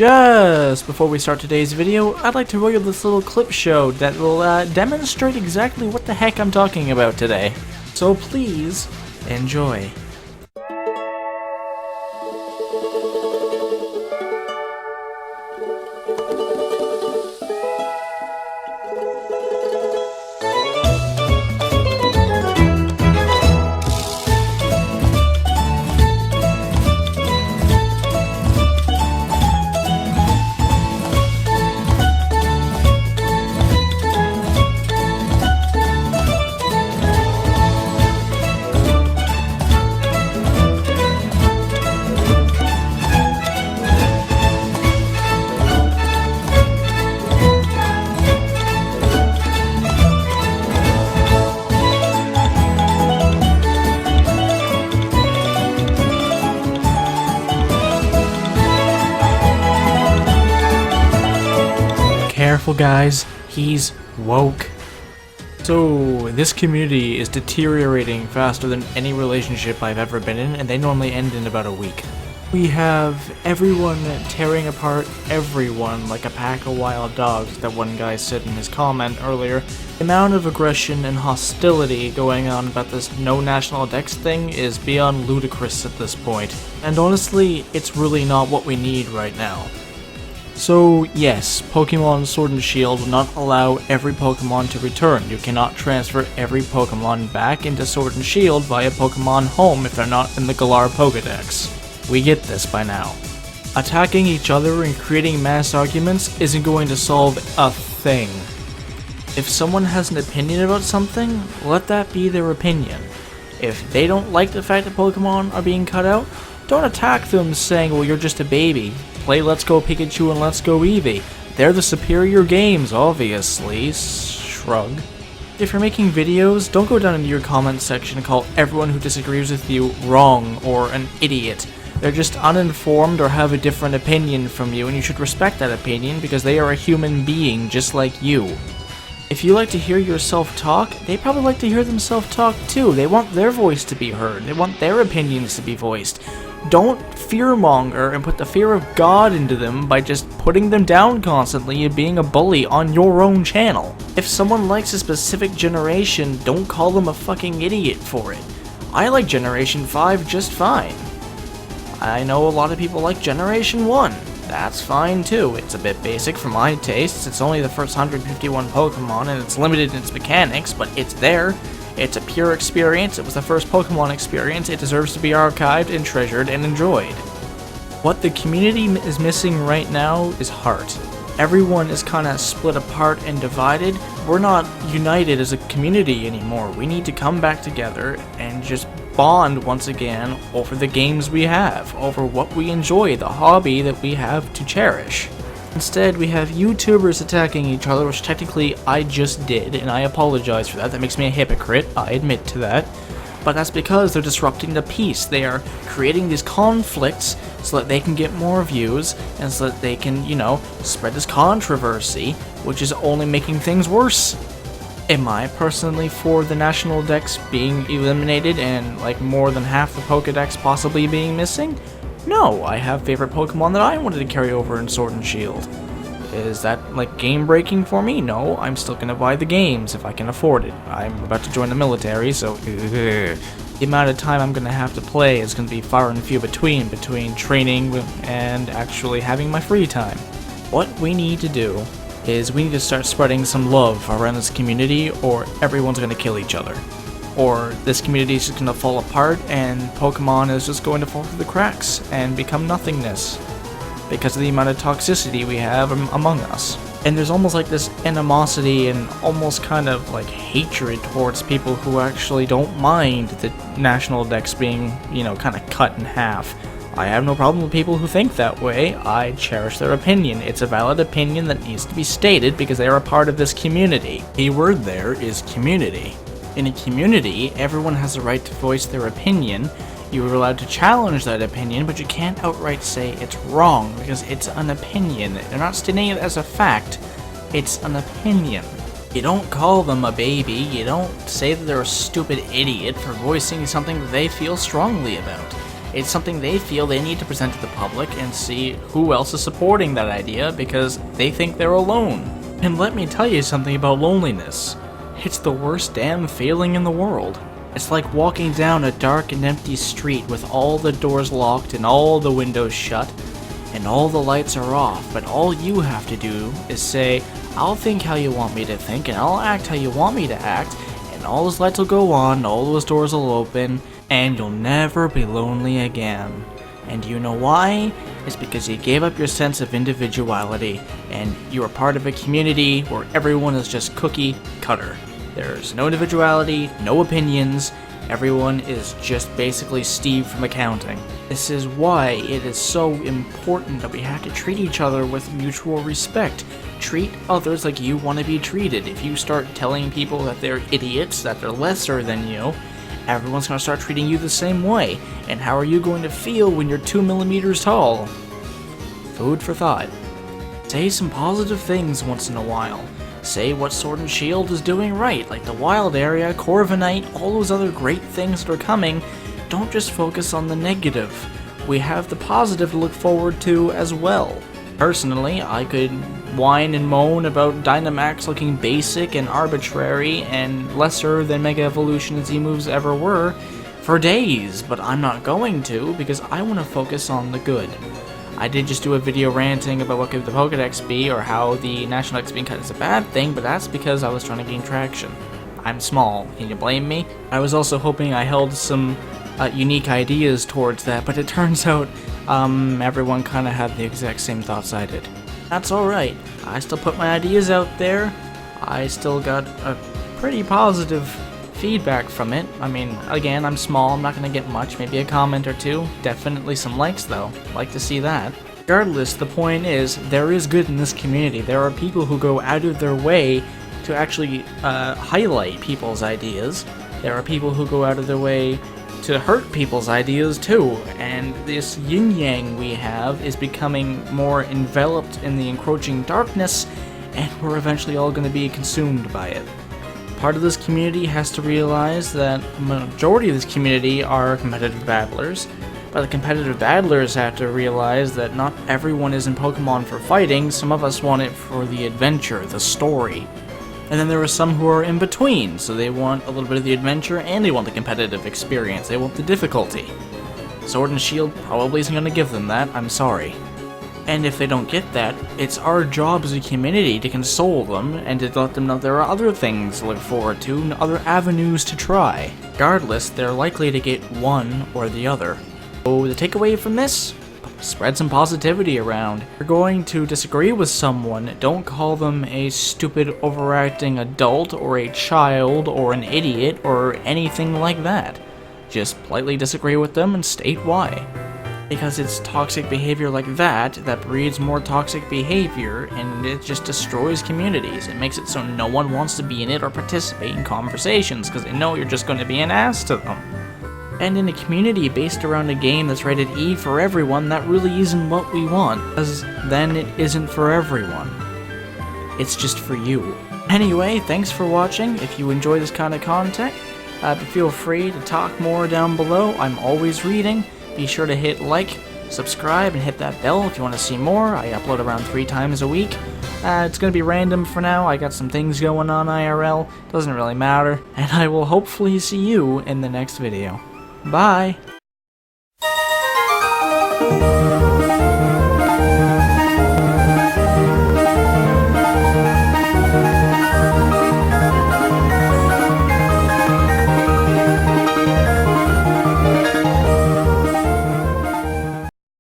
Just before we start today's video, I'd like to roll you this little clip show that will demonstrate exactly what the heck I'm talking about today. So please, enjoy. Careful guys, he's woke. So, this community is deteriorating faster than any relationship I've ever been in, and they normally end in about a week. We have everyone tearing apart everyone like a pack of wild dogs, that one guy said in his comment earlier. The amount of aggression and hostility going on about this no national dex thing is beyond ludicrous at this point. And honestly, it's really not what we need right now. So yes, Pokemon Sword and Shield will not allow every Pokemon to return. You cannot transfer every Pokemon back into Sword and Shield via Pokemon Home if they're not in the Galar Pokedex. We get this by now. Attacking each other and creating mass arguments isn't going to solve a thing. If someone has an opinion about something, let that be their opinion. If they don't like the fact that Pokemon are being cut out, don't attack them saying, well, you're just a baby. Play Let's Go Pikachu and Let's Go Eevee. They're the superior games, obviously. Shrug. If you're making videos, don't go down into your comment section and call everyone who disagrees with you wrong or an idiot. They're just uninformed or have a different opinion from you, and you should respect that opinion because they are a human being just like you. If you like to hear yourself talk, they probably like to hear themselves talk too. They want their voice to be heard. They want their opinions to be voiced. Don't fearmonger and put the fear of God into them by just putting them down constantly and being a bully on your own channel. If someone likes a specific generation, don't call them a fucking idiot for it. I like Generation 5 just fine. I know a lot of people like Generation 1. That's fine too. It's a bit basic for my tastes. It's only the first 151 Pokemon and it's limited in its mechanics, but it's there. It's a pure experience. It was the first Pokemon experience. It deserves to be archived and treasured and enjoyed. What the community is missing right now is heart. Everyone is kind of split apart and divided. We're not united as a community anymore. We need to come back together and just bond once again over the games we have, over what we enjoy, the hobby that we have to cherish. Instead, we have YouTubers attacking each other, which technically I just did, and I apologize for that. That makes me a hypocrite, I admit to that. But that's because they're disrupting the peace. They are creating these conflicts so that they can get more views, and so that they can, spread this controversy, which is only making things worse. Am I personally for the national dex being eliminated and more than half the Pokedex possibly being missing? No, I have favorite Pokemon that I wanted to carry over in Sword and Shield. Is that game breaking for me? No, I'm still gonna buy the games if I can afford it. I'm about to join the military, so the amount of time I'm gonna have to play is gonna be far and few between training and actually having my free time. What we need to do is we need to start spreading some love around this community, or everyone's gonna kill each other. Or this community is just going to fall apart and Pokemon is just going to fall through the cracks and become nothingness because of the amount of toxicity we have among us. And there's almost this animosity and almost kind of hatred towards people who actually don't mind the national dex being, kind of cut in half. I have no problem with people who think that way. I cherish their opinion. It's a valid opinion that needs to be stated because they are a part of this community. The word there is community. In a community, everyone has the right to voice their opinion. You are allowed to challenge that opinion, but you can't outright say it's wrong, because it's an opinion. They're not stating it as a fact. It's an opinion. You don't call them a baby. You don't say that they're a stupid idiot for voicing something that they feel strongly about. It's something they feel they need to present to the public and see who else is supporting that idea because they think they're alone. And let me tell you something about loneliness. It's the worst damn feeling in the world. It's like walking down a dark and empty street with all the doors locked and all the windows shut, and all the lights are off, but all you have to do is say, I'll think how you want me to think, and I'll act how you want me to act, and all those lights will go on, all those doors will open, and you'll never be lonely again. And you know why? It's because you gave up your sense of individuality, and you are part of a community where everyone is just cookie cutter. There's no individuality, no opinions, everyone is just basically Steve from accounting. This is why it is so important that we have to treat each other with mutual respect. Treat others like you want to be treated. If you start telling people that they're idiots, that they're lesser than you, everyone's going to start treating you the same way. And how are you going to feel when you're 2 millimeters tall? Food for thought. Say some positive things once in a while. Say what Sword and Shield is doing right, like the Wild Area, Corviknight, all those other great things that are coming. Don't just focus on the negative. We have the positive to look forward to as well. Personally, I could whine and moan about Dynamax looking basic and arbitrary and lesser than Mega Evolution and Z-moves ever were for days, but I'm not going to because I want to focus on the good. I did just do a video ranting about what could the Pokédex be or how the National X being cut is a bad thing, but that's because I was trying to gain traction. I'm small, can you blame me? I was also hoping I held some unique ideas towards that, but it turns out everyone kind of had the exact same thoughts I did. That's alright, I still put my ideas out there, I still got a pretty positive feedback from it. I mean, again, I'm small, I'm not going to get much, maybe a comment or two, definitely some likes though, like to see that. Regardless, the point is, there is good in this community. There are people who go out of their way to actually highlight people's ideas. There are people who go out of their way to hurt people's ideas too, and this yin-yang we have is becoming more enveloped in the encroaching darkness, and we're eventually all going to be consumed by it. Part of this community has to realize that the majority of this community are competitive battlers, but the competitive battlers have to realize that not everyone is in Pokemon for fighting. Some of us want it for the adventure, the story. And then there are some who are in between, so they want a little bit of the adventure and they want the competitive experience, they want the difficulty. Sword and Shield probably isn't going to give them that, I'm sorry. And if they don't get that, it's our job as a community to console them and to let them know there are other things to look forward to and other avenues to try. Regardless, they're likely to get one or the other. So the takeaway from this? Spread some positivity around. If you're going to disagree with someone, don't call them a stupid overacting adult or a child or an idiot or anything like that. Just politely disagree with them and state why. Because it's toxic behavior like that that breeds more toxic behavior, and it just destroys communities. It makes it so no one wants to be in it or participate in conversations because they know you're just going to be an ass to them. And in a community based around a game that's rated E for everyone, that really isn't what we want, because then it isn't for everyone. It's just for you. Anyway, thanks for watching. If you enjoy this kind of content, feel free to talk more down below. I'm always reading. Be sure to hit like, subscribe, and hit that bell if you want to see more. I upload around 3 times a week. It's going to be random for now. I got some things going on IRL. Doesn't really matter. And I will hopefully see you in the next video. Bye!